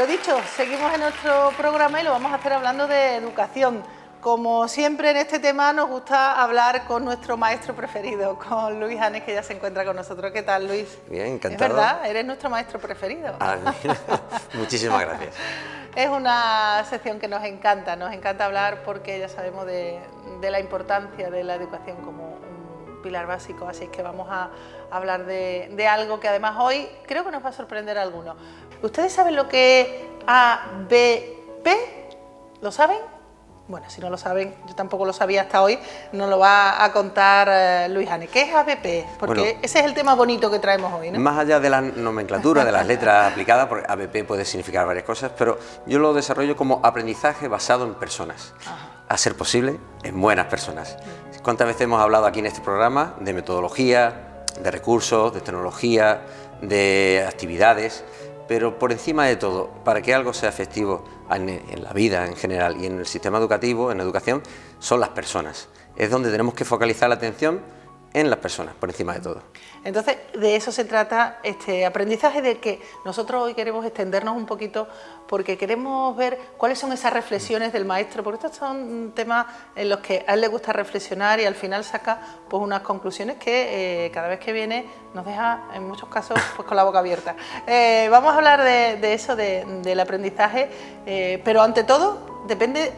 Lo dicho, seguimos en nuestro programa y lo vamos a hacer hablando de educación. Como siempre en este tema nos gusta hablar con nuestro maestro preferido, con Luis Anes, que ya se encuentra con nosotros. ¿Qué tal, Luis? Bien, encantado. Es verdad, eres nuestro maestro preferido. Muchísimas gracias. Es una sección que nos encanta hablar porque ya sabemos de la importancia de la educación como un pilar básico, así es que vamos a hablar de algo que además hoy creo que nos va a sorprender a algunos. ¿Ustedes saben lo que es ABP? ¿Lo saben? Bueno, si no lo saben, yo tampoco lo sabía hasta hoy, nos lo va a contar Luis Anes. ¿Qué es ABP? Porque bueno, ese es el tema bonito que traemos hoy, ¿no? Más allá de la nomenclatura, de las letras aplicadas, porque ABP puede significar varias cosas, pero yo lo desarrollo como aprendizaje basado en personas. Ajá. A ser posible, en buenas personas. ¿Cuántas veces hemos hablado aquí en este programa de metodología, de recursos, de tecnología, de actividades? Pero por encima de todo, para que algo sea efectivo en la vida en general y en el sistema educativo, en educación, son las personas. Es donde tenemos que focalizar la atención en las personas, por encima de todo. Entonces, de eso se trata este aprendizaje, de que nosotros hoy queremos extendernos un poquito porque queremos ver cuáles son esas reflexiones del maestro, porque estos son temas en los que a él le gusta reflexionar y al final saca pues unas conclusiones que cada vez que viene nos deja en muchos casos pues con la boca abierta. Vamos a hablar de eso, del aprendizaje, pero ante todo depende,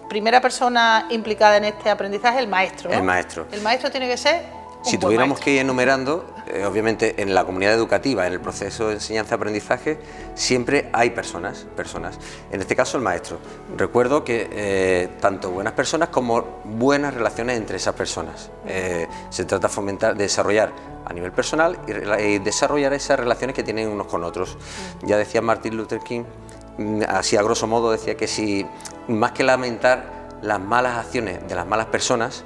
primera persona implicada en este aprendizaje, el maestro, ¿no? El maestro. El maestro tiene que ser... Si tuviéramos que ir enumerando, obviamente en la comunidad educativa, en el proceso de enseñanza-aprendizaje, siempre hay personas. En este caso el maestro. Recuerdo que tanto buenas personas como buenas relaciones entre esas personas. Se trata de fomentar, de desarrollar a nivel personal y desarrollar esas relaciones que tienen unos con otros. Ya decía Martin Luther King, así a grosso modo, decía que si más que lamentar las malas acciones de las malas personas,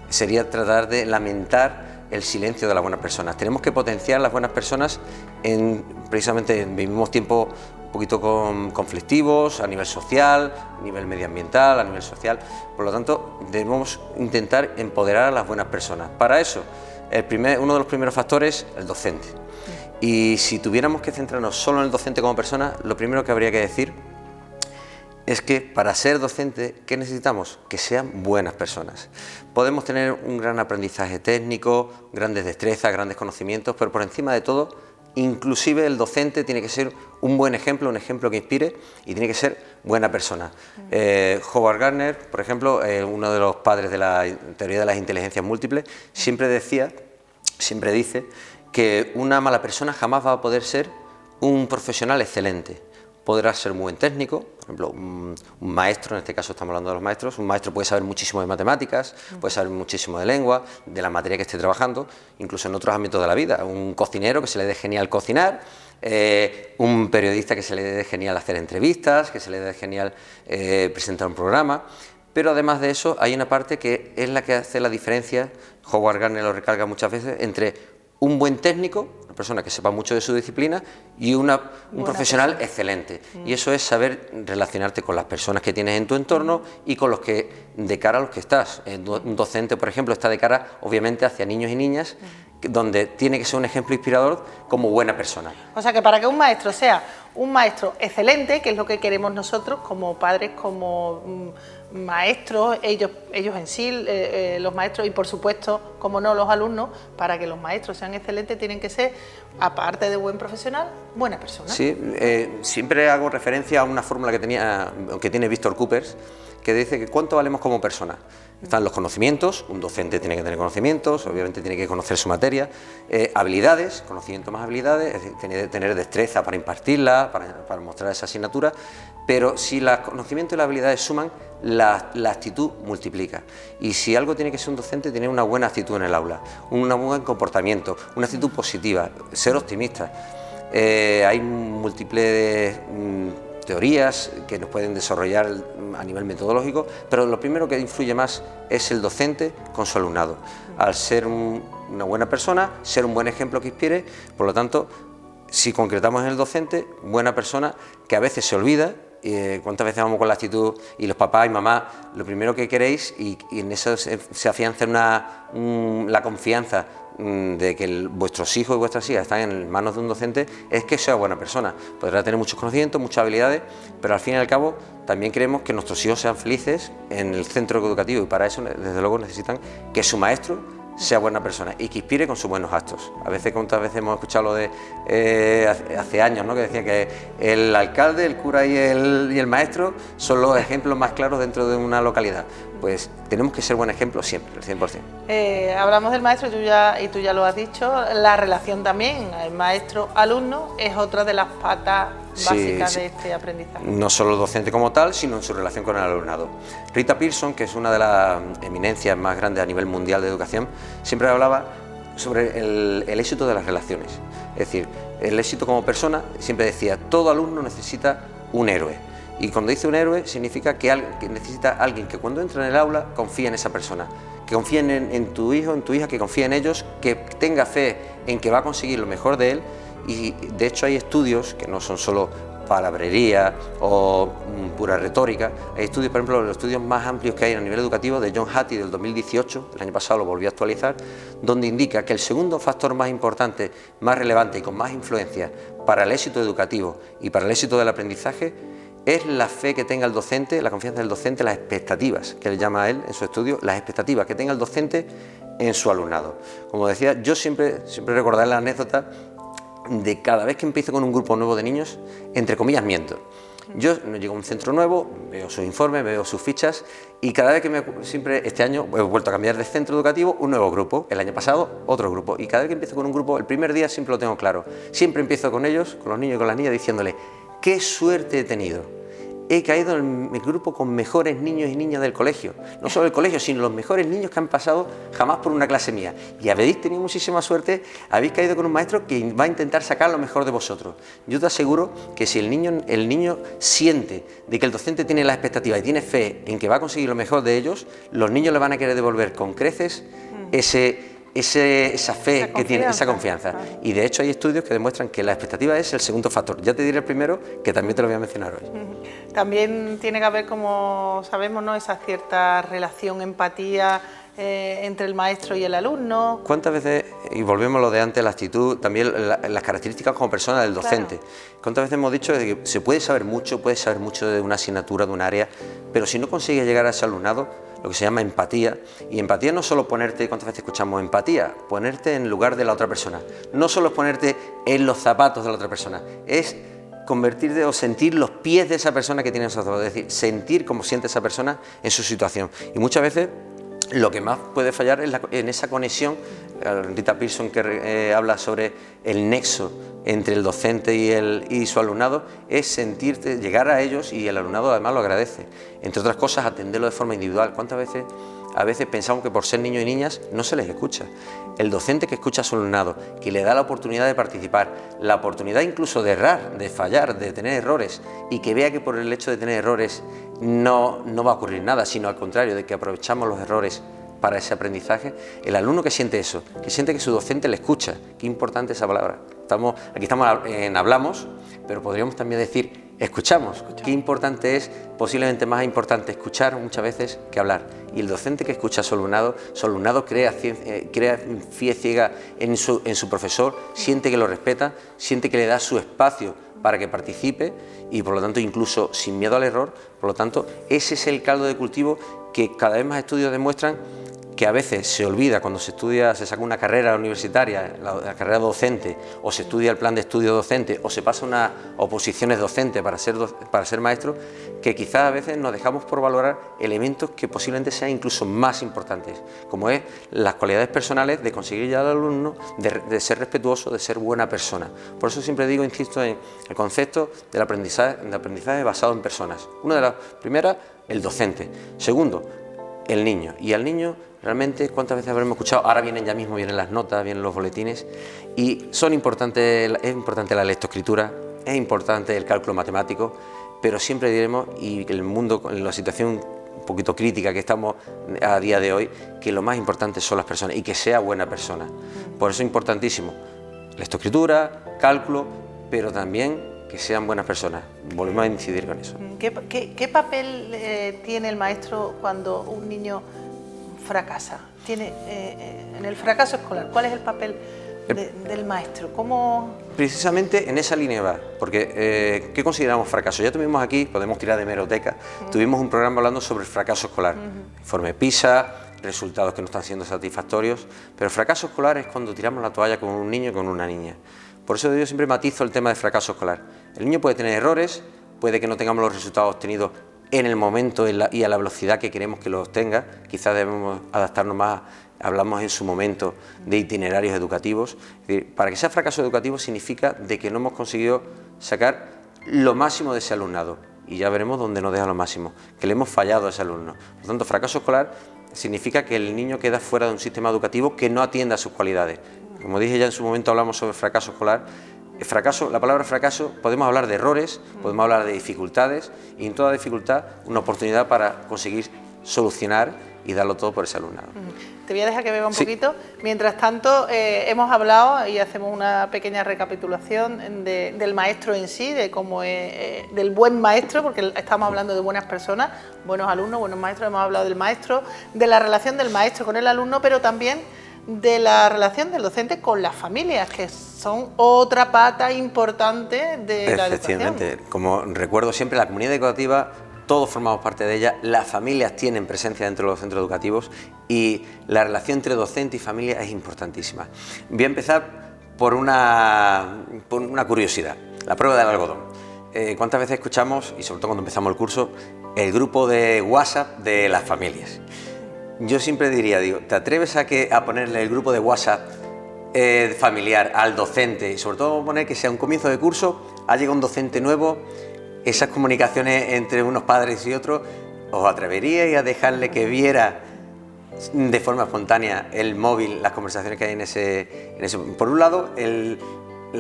sería tratar de lamentar el silencio de las buenas personas. Tenemos que potenciar las buenas personas precisamente vivimos tiempos un poquito conflictivos a nivel social, a nivel medioambiental, a nivel social. Por lo tanto, debemos intentar empoderar a las buenas personas. Para eso, uno de los primeros factores, el docente. Y si tuviéramos que centrarnos solo en el docente como persona, lo primero que habría que decir es que para ser docente, ¿qué necesitamos? Que sean buenas personas. Podemos tener un gran aprendizaje técnico, grandes destrezas, grandes conocimientos, pero por encima de todo, inclusive el docente tiene que ser un buen ejemplo, un ejemplo que inspire y tiene que ser buena persona. Howard Gardner, por ejemplo, uno de los padres de la teoría de las inteligencias múltiples, siempre dice que una mala persona jamás va a poder ser un profesional excelente. Podrá ser muy buen técnico, por ejemplo, un maestro, en este caso estamos hablando de los maestros, un maestro puede saber muchísimo de matemáticas, puede saber muchísimo de lengua, de la materia que esté trabajando, incluso en otros ámbitos de la vida. Un cocinero que se le dé genial cocinar, un periodista que se le dé genial hacer entrevistas, que se le dé genial presentar un programa. Pero además de eso hay una parte que es la que hace la diferencia, Howard Gardner lo recalca muchas veces, entre un buen técnico, una persona que sepa mucho de su disciplina, y un profesional excelente. Y eso es saber relacionarte con las personas que tienes en tu entorno y con los que, de cara a los que estás. Un docente, por ejemplo, está de cara, obviamente, hacia niños y niñas, donde tiene que ser un ejemplo inspirador como buena persona. O sea que para que un maestro sea un maestro excelente, que es lo que queremos nosotros como padres, como maestros, ellos en sí, los maestros y por supuesto, como no, los alumnos, para que los maestros sean excelentes tienen que ser, aparte de buen profesional, buena persona. Sí, siempre hago referencia a una fórmula que tiene Víctor Coopers, que dice que cuánto valemos como persona. Están los conocimientos, un docente tiene que tener conocimientos, obviamente tiene que conocer su materia, habilidades, conocimiento más habilidades, es decir, tiene que tener destreza para impartirla, para mostrar esa asignatura, pero si los conocimientos y las habilidades suman, la actitud multiplica. Y si algo tiene que ser un docente, tiene una buena actitud en el aula, un buen comportamiento, una actitud positiva, ser optimista. Hay múltiples teorías que nos pueden desarrollar a nivel metodológico, pero lo primero que influye más es el docente con su alumnado. Al ser una buena persona, ser un buen ejemplo que inspire, por lo tanto, si concretamos en el docente, buena persona que a veces se olvida. ¿Cuántas veces vamos con la actitud y los papás y mamás, lo primero que queréis y en eso se afianza la confianza de que vuestros hijos y vuestras hijas están en manos de un docente es que sea buena persona. Podrá tener muchos conocimientos, muchas habilidades, pero al fin y al cabo también queremos que nuestros hijos sean felices en el centro educativo y para eso desde luego necesitan que su maestro sea buena persona y que inspire con sus buenos actos. A veces, cuántas veces hemos escuchado lo de hace años, ¿no?, que decía que el alcalde, el cura y el maestro son los ejemplos más claros dentro de una localidad. Pues tenemos que ser buen ejemplo siempre, al 100%. Hablamos del maestro y tú ya lo has dicho, la relación también, el maestro-alumno es otra de las patas básicas de este aprendizaje. No solo el docente como tal, sino en su relación con el alumnado. Rita Pierson, que es una de las eminencias más grandes a nivel mundial de educación, siempre hablaba sobre el éxito de las relaciones. Es decir, el éxito como persona, siempre decía, todo alumno necesita un héroe. Y cuando dice un héroe, significa que necesita alguien que cuando entra en el aula confíe en esa persona, que confíe en tu hijo, en tu hija, que confíe en ellos, que tenga fe en que va a conseguir lo mejor de él. Y de hecho hay estudios que no son solo palabrería o pura retórica, hay estudios, por ejemplo, los estudios más amplios que hay a nivel educativo de John Hattie del 2018, el año pasado lo volví a actualizar, donde indica que el segundo factor más importante, más relevante y con más influencia para el éxito educativo y para el éxito del aprendizaje es la fe que tenga el docente, la confianza del docente, las expectativas, que le llama a él en su estudio, las expectativas que tenga el docente en su alumnado. Como decía, yo siempre recordaré la anécdota de cada vez que empiezo con un grupo nuevo de niños, entre comillas miento. Yo llego a un centro nuevo, veo sus informes, veo sus fichas y cada vez que este año he vuelto a cambiar de centro educativo, un nuevo grupo, el año pasado otro grupo y cada vez que empiezo con un grupo, el primer día siempre lo tengo claro, siempre empiezo con ellos, con los niños y con las niñas diciéndole qué suerte he tenido. He caído en el grupo con mejores niños y niñas del colegio, no solo del colegio, sino los mejores niños que han pasado jamás por una clase mía. Y habéis tenido muchísima suerte, habéis caído con un maestro que va a intentar sacar lo mejor de vosotros. Yo te aseguro que si el niño siente de que el docente tiene la expectativa y tiene fe en que va a conseguir lo mejor de ellos, los niños le van a querer devolver con creces esa fe que tiene, esa confianza. Y de hecho hay estudios que demuestran que la expectativa es el segundo factor. Ya te diré el primero, que también te lo voy a mencionar hoy. También tiene que haber, como sabemos, ¿no?, esa cierta relación, empatía entre el maestro y el alumno. ¿Cuántas veces, y volvemos a lo de antes, la actitud, también las características como persona del docente? Claro. ¿Cuántas veces hemos dicho que se puede saber mucho de una asignatura, de un área, pero si no consigues llegar a ese alumnado, lo que se llama empatía, y empatía no solo ponerte, ¿cuántas veces escuchamos empatía? Ponerte en lugar de la otra persona, no solo es ponerte en los zapatos de la otra persona, es convertirte o sentir los pies de esa persona que tiene esos zapatos, es decir, sentir cómo siente esa persona en su situación. Y muchas veces lo que más puede fallar es en esa conexión. Rita Pierson, que habla sobre el nexo entre el docente y su alumnado, es sentirte, llegar a ellos y el alumnado además lo agradece. Entre otras cosas, atenderlo de forma individual. ¿Cuántas veces? A veces pensamos que por ser niños y niñas no se les escucha. El docente que escucha a su alumnado, que le da la oportunidad de participar, la oportunidad incluso de errar, de fallar, de tener errores, y que vea que por el hecho de tener errores no va a ocurrir nada, sino al contrario, de que aprovechamos los errores para ese aprendizaje, el alumno que siente eso, que siente que su docente le escucha, qué importante esa palabra. Aquí estamos en hablamos, pero podríamos también decir escuchamos. Qué importante es, posiblemente más importante, escuchar muchas veces que hablar. Y el docente que escucha a su alumnado crea fe ciega en su profesor, siente que lo respeta, siente que le da su espacio para que participe y por lo tanto incluso sin miedo al error. Por lo tanto, ese es el caldo de cultivo que cada vez más estudios demuestran que a veces se olvida cuando se saca una carrera universitaria, la carrera docente, o se estudia el plan de estudio docente, o se pasa unas oposiciones docentes para ser maestro, que quizás a veces nos dejamos por valorar elementos que posiblemente sean incluso más importantes, como es las cualidades personales de conseguir ya al alumno, de ser respetuoso, de ser buena persona. Por eso siempre digo, insisto en el concepto del aprendizaje basado en personas. Una de las primeras, el docente. Segundo, el niño. Y al niño, realmente, ¿cuántas veces habremos escuchado? Ahora vienen las notas, vienen los boletines, y es importante la lectoescritura, es importante el cálculo matemático, pero siempre diremos, y el mundo, en la situación un poquito crítica que estamos a día de hoy, que lo más importante son las personas, y que sea buena persona. Por eso es importantísimo lectoescritura, cálculo, pero también que sean buenas personas. Volvemos a incidir con eso. ¿Qué papel tiene el maestro cuando un niño fracasa? En el fracaso escolar, ¿cuál es el papel del maestro? ¿Cómo? Precisamente en esa línea va, porque ¿qué consideramos fracaso? Ya tuvimos aquí, podemos tirar de hemeroteca, tuvimos un programa hablando sobre el fracaso escolar, informe PISA, resultados que no están siendo satisfactorios, pero el fracaso escolar es cuando tiramos la toalla con un niño y con una niña. Por eso yo siempre matizo el tema de fracaso escolar. El niño puede tener errores, puede que no tengamos los resultados obtenidos en el momento y a la velocidad que queremos que los tenga, quizás debemos adaptarnos más, hablamos en su momento de itinerarios educativos. Es decir, para que sea fracaso educativo significa de que no hemos conseguido sacar lo máximo de ese alumnado, y ya veremos dónde nos deja lo máximo, que le hemos fallado a ese alumno. Por tanto, fracaso escolar significa que el niño queda fuera de un sistema educativo que no atienda a sus cualidades. Como dije ya en su momento, hablamos sobre fracaso escolar. La palabra fracaso, podemos hablar de errores, podemos hablar de dificultades, y en toda dificultad una oportunidad para conseguir solucionar y darlo todo por ese alumnado. Te voy a dejar que beba un poquito. Mientras tanto, hemos hablado y hacemos una pequeña recapitulación del maestro en sí, de cómo es, del buen maestro, porque estamos hablando de buenas personas, buenos alumnos, buenos maestros. Hemos hablado del maestro, de la relación del maestro con el alumno, pero también de la relación del docente con las familias, que son otra pata importante de la educación. Efectivamente, como recuerdo siempre, la comunidad educativa, todos formamos parte de ella, las familias tienen presencia dentro de los centros educativos y la relación entre docente y familia es importantísima. Voy a empezar por una curiosidad, la prueba del algodón. ¿Cuántas veces escuchamos, y sobre todo cuando empezamos el curso, el grupo de WhatsApp de las familias? Yo siempre diría, ¿te atreves a ponerle el grupo de WhatsApp familiar al docente? Y sobre todo poner que sea un comienzo de curso, ha llegado un docente nuevo, esas comunicaciones entre unos padres y otros, ¿os atreveríais a dejarle que viera de forma espontánea el móvil, las conversaciones que hay en ese? Por un lado, el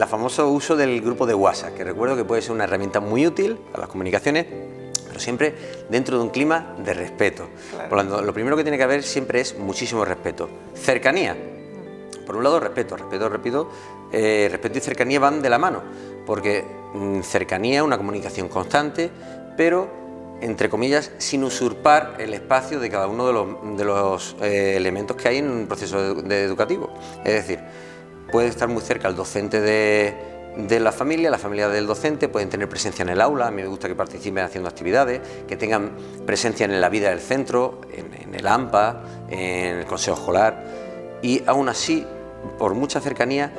famoso uso del grupo de WhatsApp, que recuerdo que puede ser una herramienta muy útil para las comunicaciones, pero siempre dentro de un clima de respeto. Claro. Por lo tanto, lo primero que tiene que haber siempre es muchísimo respeto. Cercanía. Por un lado, respeto y cercanía van de la mano, porque cercanía, una comunicación constante, pero, entre comillas, sin usurpar el espacio de cada uno de los elementos que hay en un proceso educativo. Es decir, puede estar muy cerca el docente de la familia del docente, pueden tener presencia en el aula, a mí me gusta que participen haciendo actividades, que tengan presencia en la vida del centro, en el AMPA, en el consejo escolar, y aún así, por mucha cercanía,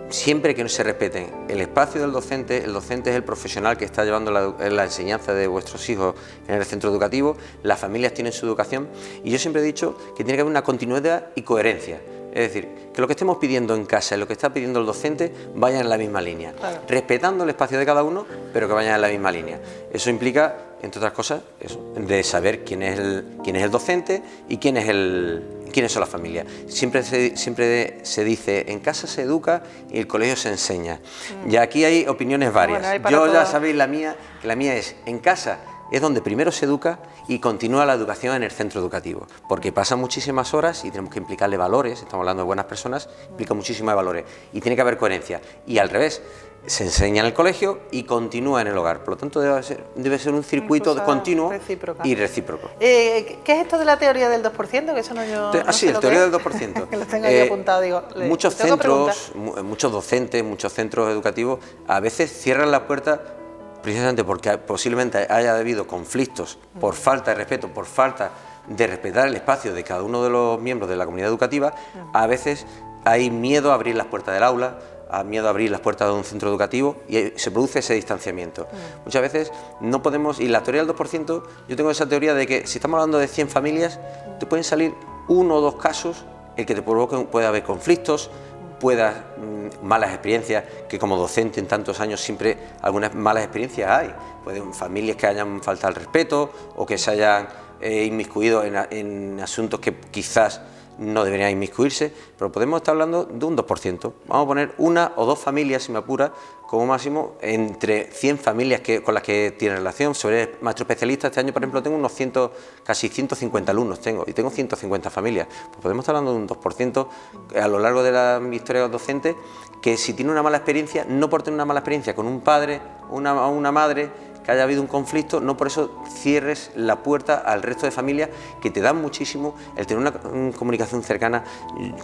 siempre que no se respeten el espacio del docente, el docente es el profesional que está llevando la enseñanza de vuestros hijos en el centro educativo, las familias tienen su educación, y yo siempre he dicho que tiene que haber una continuidad y coherencia. Es decir, que lo que estemos pidiendo en casa y lo que está pidiendo el docente vayan en la misma línea, claro, respetando el espacio de cada uno, pero que vayan en la misma línea. Eso implica, entre otras cosas, de saber quién es el docente y quiénes son las familias. Siempre se dice, en casa se educa y el colegio se enseña. Y aquí hay opiniones varias. Bueno, yo ya sabéis la mía, que la mía es, en casa es donde primero se educa y continúa la educación en el centro educativo, porque pasan muchísimas horas y tenemos que implicarle valores, estamos hablando de buenas personas, implica muchísimos valores y tiene que haber coherencia. Y al revés, se enseña en el colegio y continúa en el hogar, por lo tanto debe ser un circuito continuo y recíproco. ¿Qué es esto de la teoría del 2%? Que eso no yo no sí, la teoría del 2%. Que lo tengo ahí apuntado, digo. Muchos centros, muchos docentes, muchos centros educativos a veces cierran la puerta precisamente porque posiblemente haya habido conflictos por falta de respeto, por falta de respetar el espacio de cada uno de los miembros de la comunidad educativa. A veces hay miedo a abrir las puertas del aula, a miedo a abrir las puertas de un centro educativo y se produce ese distanciamiento. Muchas veces no podemos, y la teoría del 2%, yo tengo esa teoría de que si estamos hablando de 100 familias, te pueden salir 1 o 2 casos el que te provoquen, puede haber conflictos, malas experiencias, que como docente en tantos años siempre algunas malas experiencias hay. Pueden familias que hayan faltado al respeto o que se hayan inmiscuido en asuntos que quizás no deberían inmiscuirse, pero podemos estar hablando de un 2%. Vamos a poner 1 o 2 familias, si me apura, como máximo, entre 100 familias con las que tiene relación. Sobre maestro especialista, este año, por ejemplo, tengo casi 150 alumnos, y tengo 150 familias. Pues podemos estar hablando de un 2% a lo largo de la historia docente, que si tiene una mala experiencia, no por tener una mala experiencia con un padre o una madre, que haya habido un conflicto, no por eso cierres la puerta al resto de familias que te dan muchísimo el tener una comunicación cercana.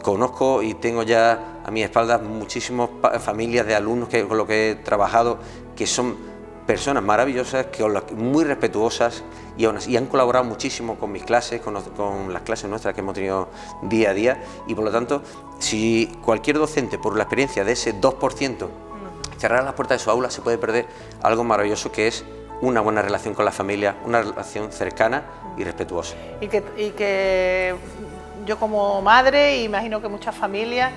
Conozco y tengo ya a mi espalda muchísimas familias de alumnos con los que he trabajado, que son personas maravillosas, muy respetuosas y han colaborado muchísimo con mis clases, con las clases nuestras que hemos tenido día a día, y por lo tanto, si cualquier docente, por la experiencia de ese 2%, cerrar las puertas de su aula, se puede perder algo maravilloso, que es una buena relación con la familia, una relación cercana y respetuosa. Y que yo como madre, imagino que muchas familias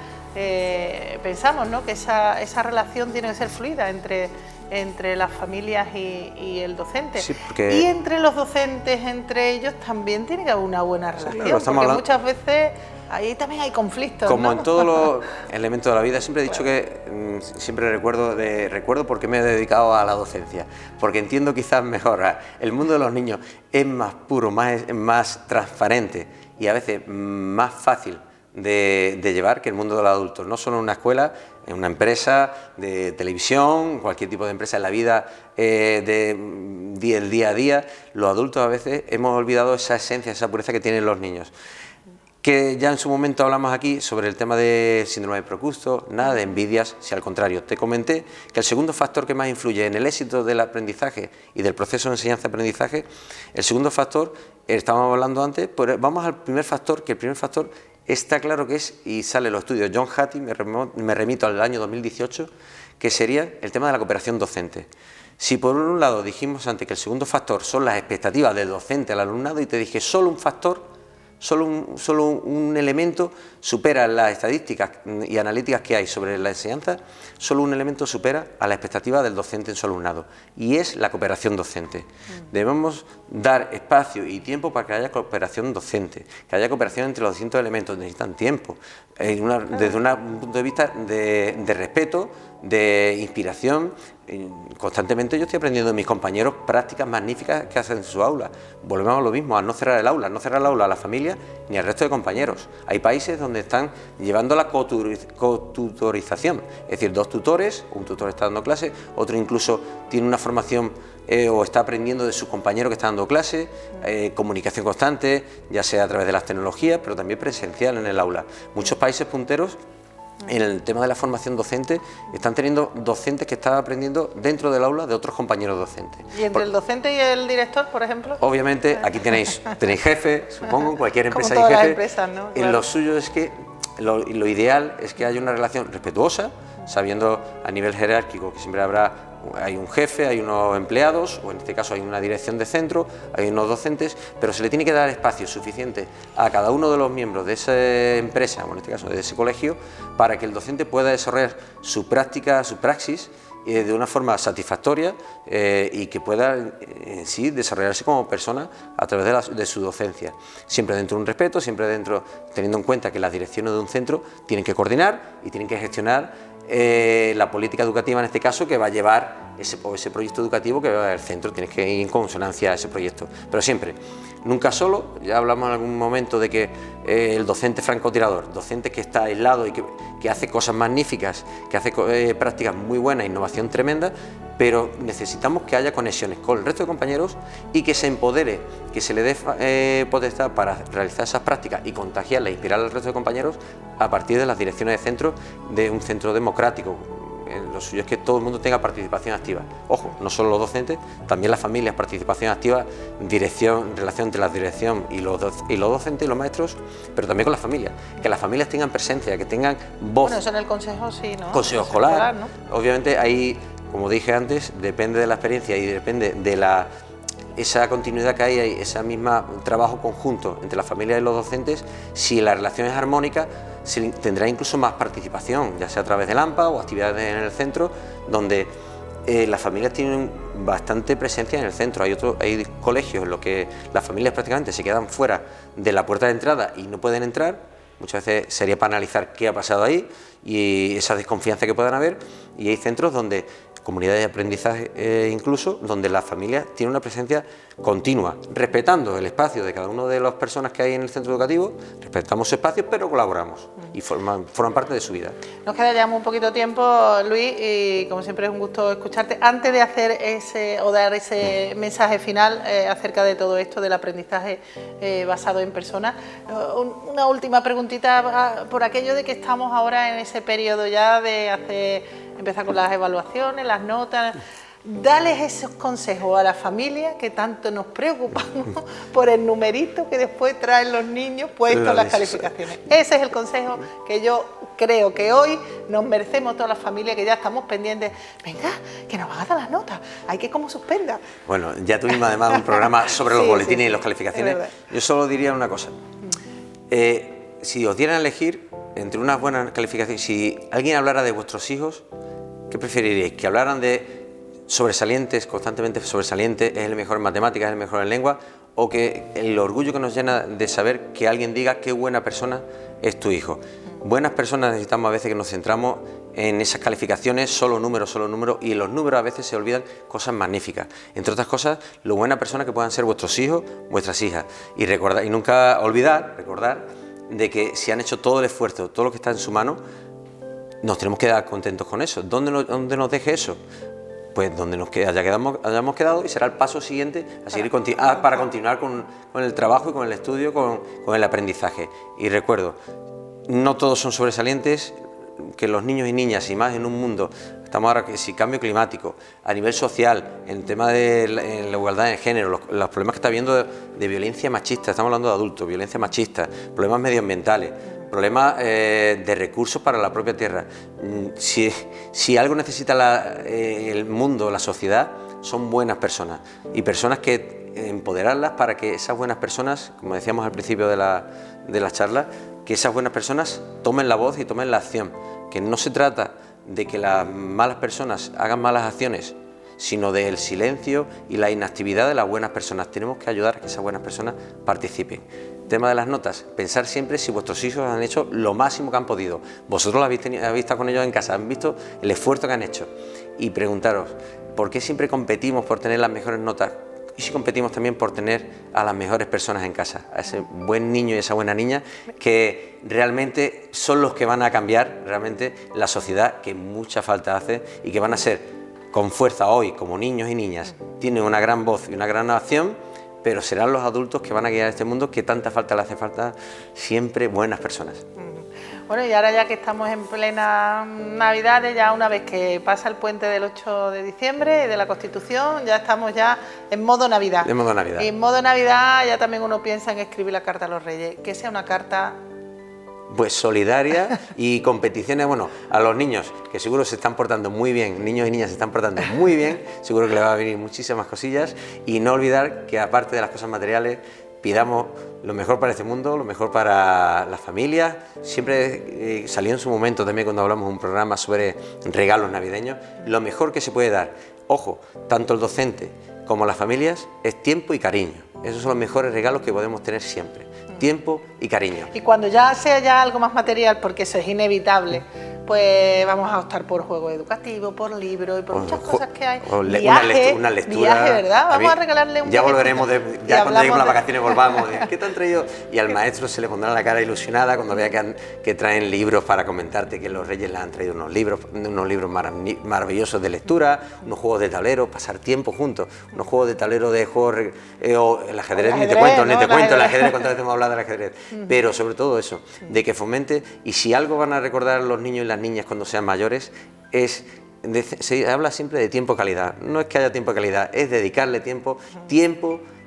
pensamos, ¿no?, que esa relación tiene que ser fluida entre las familias y el docente. Sí, porque... Y entre los docentes, entre ellos, también tiene que haber una buena relación, sí, claro, porque muchas veces ahí también hay conflictos, como ¿no? en todos los elementos de la vida. Siempre he dicho que siempre recuerdo por qué me he dedicado a la docencia, porque entiendo quizás mejor. El mundo de los niños es más puro, más transparente y a veces más fácil de llevar que el mundo de los adultos, no solo en una escuela, en una empresa de televisión, cualquier tipo de empresa, en la vida del día a día. Los adultos a veces hemos olvidado esa esencia, esa pureza que tienen los niños. Que ya en su momento hablamos aquí sobre el tema del síndrome de Procusto, nada de envidias, si al contrario, te comenté que el segundo factor que más influye en el éxito del aprendizaje y del proceso de enseñanza-aprendizaje, el segundo factor, estábamos hablando antes, pues vamos al primer factor, que el primer factor está claro que es, y sale en los estudios John Hattie, me remito al año 2018, que sería el tema de la cooperación docente. Si por un lado dijimos antes que el segundo factor son las expectativas del docente al alumnado, y te dije solo un factor, solo un elemento supera las estadísticas y analíticas que hay sobre la enseñanza, solo un elemento supera a la expectativa del docente en su alumnado, y es la cooperación docente. Debemos dar espacio y tiempo para que haya cooperación docente, que haya cooperación entre los distintos elementos. Necesitan tiempo, desde un punto de vista de respeto, de inspiración. Constantemente yo estoy aprendiendo de mis compañeros prácticas magníficas que hacen en su aula. Volvemos a lo mismo, a no cerrar el aula, a la familia ni al resto de compañeros. Hay países donde están llevando la cotutorización, es decir, dos tutores, un tutor está dando clase, otro incluso tiene una formación o está aprendiendo de su compañero que está dando clase, comunicación constante, ya sea a través de las tecnologías, pero también presencial en el aula. Muchos países punteros en el tema de la formación docente están teniendo docentes que están aprendiendo dentro del aula de otros compañeros docentes. ¿Y entre el docente y el director, por ejemplo? Obviamente aquí tenéis jefe, supongo, en cualquier empresa hay jefe. Las empresas, ¿no? En lo suyo es que lo ideal es que haya una relación respetuosa, sabiendo a nivel jerárquico que siempre hay un jefe, hay unos empleados, o en este caso hay una dirección de centro, hay unos docentes, pero se le tiene que dar espacio suficiente a cada uno de los miembros de esa empresa, o en este caso de ese colegio, para que el docente pueda desarrollar su práctica, su praxis, de una forma satisfactoria y que pueda en sí desarrollarse como persona a través de su docencia. Siempre dentro de un respeto, teniendo en cuenta que las direcciones de un centro tienen que coordinar y tienen que gestionar la política educativa, en este caso, que va a llevar ese proyecto educativo que va a llevar el centro. Tienes que ir en consonancia a ese proyecto, pero siempre, nunca solo. Ya hablamos en algún momento de que el docente francotirador, docente que está aislado y que hace cosas magníficas, que hace prácticas muy buenas, innovación tremenda, pero necesitamos que haya conexiones con el resto de compañeros y que se empodere, que se le dé potestad para realizar esas prácticas y contagiarlas, inspirar al resto de compañeros a partir de las direcciones de centro, de un centro democrático. Lo suyo es que todo el mundo tenga participación activa. Ojo, no solo los docentes, también las familias, participación activa, relación entre la dirección y los docentes y los maestros, pero también con las familias. Que las familias tengan presencia, que tengan voz. Bueno, eso en el consejo sí, ¿no? Consejo escolar, ¿no? Obviamente ahí, como dije antes, depende de la experiencia y depende de esa continuidad que hay, ese mismo trabajo conjunto entre la familia y los docentes. Si la relación es armónica, tendrá incluso más participación, ya sea a través del AMPA o actividades en el centro, donde las familias tienen bastante presencia en el centro. Hay colegios en los que las familias prácticamente se quedan fuera de la puerta de entrada y no pueden entrar, muchas veces sería para analizar qué ha pasado ahí y esa desconfianza que puedan haber, y hay centros donde, comunidades de aprendizaje incluso, donde la familia tiene una presencia continua, respetando el espacio de cada una de las personas que hay en el centro educativo, respetamos su espacio, pero colaboramos y forman parte de su vida. Nos queda ya un poquito tiempo, Luis, y como siempre es un gusto escucharte. Antes de hacer dar ese mensaje final acerca de todo esto del aprendizaje basado en personas, una última preguntita por aquello de que estamos ahora en ese periodo ya de empezar con las evaluaciones, las notas. Dales esos consejos a la familia que tanto nos preocupamos por el numerito que después traen los niños puestos en las calificaciones. Ese es el consejo que yo creo que hoy nos merecemos todas las familias, que ya estamos pendientes. Venga, que nos van a dar las notas, hay que como suspenda. Bueno, ya tuvimos además un programa sobre los boletines y las calificaciones. Yo solo diría una cosa. Si os dieran a elegir entre unas buenas calificaciones, si alguien hablara de vuestros hijos, ¿qué preferiríais? ¿Que hablaran de sobresalientes, constantemente sobresalientes, es el mejor en matemáticas, es el mejor en lengua, o que el orgullo que nos llena de saber que alguien diga qué buena persona es tu hijo? Buenas personas necesitamos a veces que nos centramos en esas calificaciones, solo números, y en los números a veces se olvidan cosas magníficas, entre otras cosas, lo buena persona que puedan ser vuestros hijos, vuestras hijas, y recordar, y nunca recordar de que si han hecho todo el esfuerzo, todo lo que está en su mano, nos tenemos que dar contentos con eso. ¿Dónde nos deje eso? Pues donde hayamos quedado, y será el paso siguiente a seguir para continuar con el trabajo y con el estudio, con el aprendizaje. Y recuerdo, no todos son sobresalientes, que los niños y niñas, y más en un mundo, estamos ahora que si cambio climático, a nivel social, en el tema de la igualdad de género, los problemas que está habiendo de violencia machista, estamos hablando de adultos, violencia machista, problemas medioambientales, problemas de recursos para la propia tierra. Si algo necesita el mundo, la sociedad, son buenas personas, y personas que empoderarlas para que esas buenas personas, como decíamos al principio de la charla, que esas buenas personas tomen la voz y tomen la acción, que no se trata de que las malas personas hagan malas acciones, sino del silencio y la inactividad de las buenas personas. Tenemos que ayudar a que esas buenas personas participen. Tema de las notas, pensar siempre si vuestros hijos han hecho lo máximo que han podido. Vosotros lo habéis estado con ellos en casa, han visto el esfuerzo que han hecho, y preguntaros, ¿por qué siempre competimos por tener las mejores notas? Y si competimos también por tener a las mejores personas en casa, a ese buen niño y esa buena niña, que realmente son los que van a cambiar realmente la sociedad, que mucha falta hace, y que van a ser con fuerza hoy como niños y niñas. Tienen una gran voz y una gran acción, pero serán los adultos que van a guiar este mundo, que tanta falta le hace falta siempre buenas personas. Bueno, y ahora ya que estamos en plena Navidad, ya una vez que pasa el puente del 8 de diciembre de la Constitución, ya estamos ya en modo Navidad. En modo Navidad. Y en modo Navidad ya también uno piensa en escribir la carta a los Reyes, que sea una carta pues solidaria, y competiciones, bueno, a los niños, que seguro se están portando muy bien, niños y niñas se están portando muy bien, seguro que les va a venir muchísimas cosillas, y no olvidar que aparte de las cosas materiales, pidamos lo mejor para este mundo, lo mejor para las familias. Siempre salió en su momento también cuando hablamos de un programa sobre regalos navideños, lo mejor que se puede dar, ojo, tanto el docente como las familias, es tiempo y cariño. Esos son los mejores regalos que podemos tener siempre, tiempo y cariño. Y cuando ya sea ya algo más material, porque eso es inevitable, pues vamos a optar por juegos educativos, por libros y por muchas cosas que hay. Una lectura, ¿verdad? Vamos a regalarle un ya volveremos, ya cuando lleguemos las vacaciones volvamos. ¿Qué te han traído? Y al maestro se le pondrá la cara ilusionada cuando vea que traen libros para comentarte, que los Reyes les han traído unos libros maravillosos de lectura, unos juegos de tablero, pasar tiempo juntos, unos juegos de tablero de juegos, o el ajedrez, ni te cuento, el ajedrez, cuántas veces hemos hablado del ajedrez, pero sobre todo eso, de que fomente, y si algo van a recordar los niños y las niñas cuando sean mayores, se habla siempre de tiempo-calidad, no es que haya tiempo de calidad, es dedicarle tiempo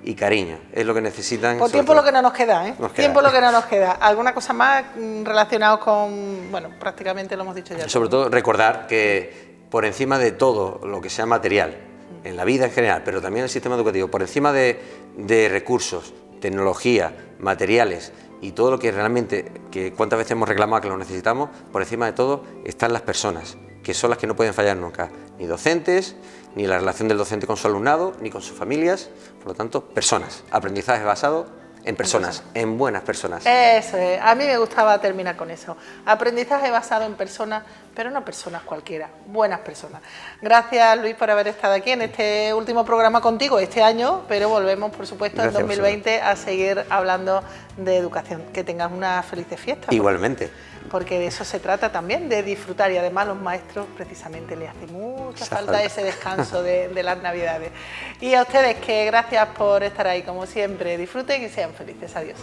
y cariño, es lo que necesitan. Por tiempo lo que no nos queda, ¿eh? Tiempo lo que no nos queda. ¿Alguna cosa más relacionada con, bueno, prácticamente lo hemos dicho ya? Sobre todo recordar que por encima de todo lo que sea material, en la vida en general, pero también en el sistema educativo, por encima de recursos, tecnología, materiales y todo lo que realmente, que cuántas veces hemos reclamado que lo necesitamos, por encima de todo están las personas, que son las que no pueden fallar nunca, ni docentes, ni la relación del docente con su alumnado, ni con sus familias, por lo tanto, personas, aprendizaje basado en personas, en buenas personas. Eso es, a mí me gustaba terminar con eso. Aprendizaje basado en personas, pero no personas cualquiera, buenas personas. Gracias, Luis, por haber estado aquí en este último programa contigo este año, pero volvemos, por supuesto, en 2020 a seguir hablando de educación. Que tengas unas felices fiestas. Igualmente. Porque de eso se trata también, de disfrutar, y además los maestros precisamente les hace mucha falta ese descanso de las Navidades. Y a ustedes, que gracias por estar ahí como siempre, disfruten y sean felices. Adiós.